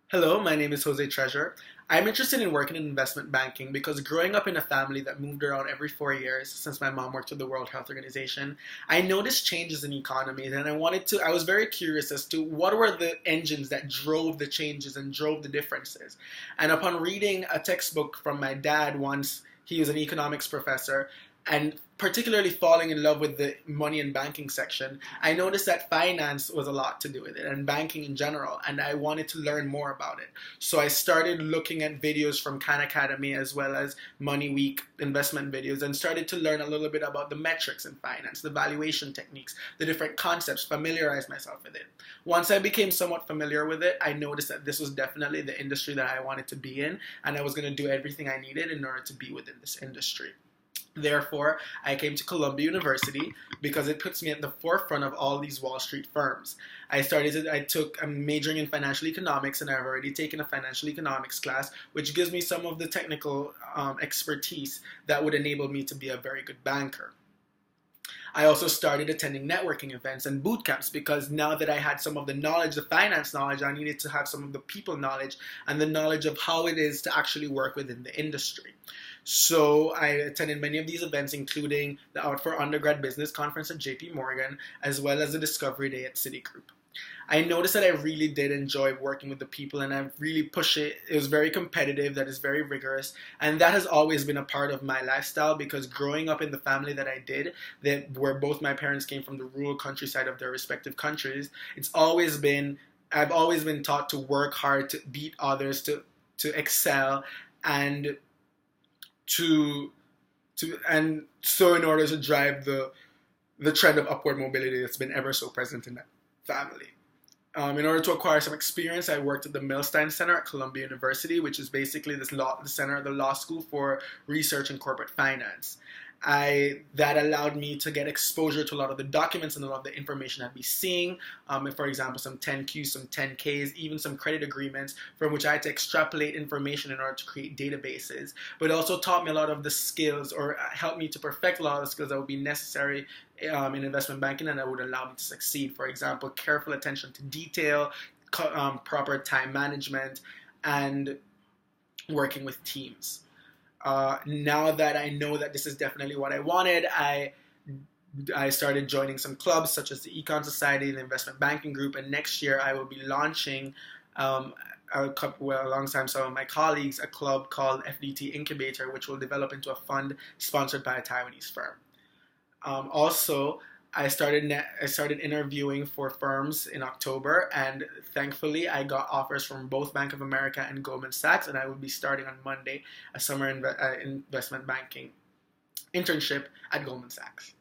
Hello, my name is Jose Treasure. I'm interested in working in investment banking because growing up in a family that moved around every 4 years since my mom worked with the World Health Organization, I noticed changes in economies and I was very curious as to what were the engines that drove the changes and drove the differences. And upon reading a textbook from my dad once, he was an economics professor, and particularly falling in love with the money and banking section, I noticed that finance was a lot to do with it and banking in general, and I wanted to learn more about it. So I started looking at videos from Khan Academy as well as Money Week investment videos and started to learn a little bit about the metrics in finance, the valuation techniques, the different concepts, familiarize myself with it. Once I became somewhat familiar with it, I noticed that this was definitely the industry that I wanted to be in, and I was going to do everything I needed in order to be within this industry. Therefore, I came to Columbia University because it puts me at the forefront of all these Wall Street firms. I'm majoring in financial economics, and I've already taken a financial economics class, which gives me some of the technical expertise that would enable me to be a very good banker. I also started attending networking events and boot camps because now that I had some of the knowledge, the finance knowledge, I needed to have some of the people knowledge and the knowledge of how it is to actually work within the industry. So I attended many of these events, including the Out for Undergrad Business Conference at JP Morgan, as well as the Discovery Day at Citigroup. I noticed that I really did enjoy working with the people and I really push it. It was very competitive, that is very rigorous, and that has always been a part of my lifestyle because growing up in the family that I did, that where both my parents came from the rural countryside of their respective countries, I've always been taught to work hard, to beat others, to excel, and to so in order to drive the trend of upward mobility that's been ever so present in that family. In order to acquire some experience, I worked at the Milstein Center at Columbia University, which is basically the center of the law school for research in corporate finance. That allowed me to get exposure to a lot of the documents and a lot of the information I'd be seeing. For example, some 10Qs, some 10Ks, even some credit agreements from which I had to extrapolate information in order to create databases. But it also taught me a lot of the skills, or helped me to perfect a lot of the skills that would be necessary in investment banking and that would allow me to succeed. For example, careful attention to detail, proper time management, and working with teams. Now that I know that this is definitely what I wanted, I started joining some clubs such as the Econ Society, the Investment Banking Group, and next year I will be launching, alongside some of my colleagues, a club called FDT Incubator, which will develop into a fund sponsored by a Taiwanese firm. Also, I started interviewing for firms in October, and thankfully, I got offers from both Bank of America and Goldman Sachs, and I will be starting on Monday a summer investment banking internship at Goldman Sachs.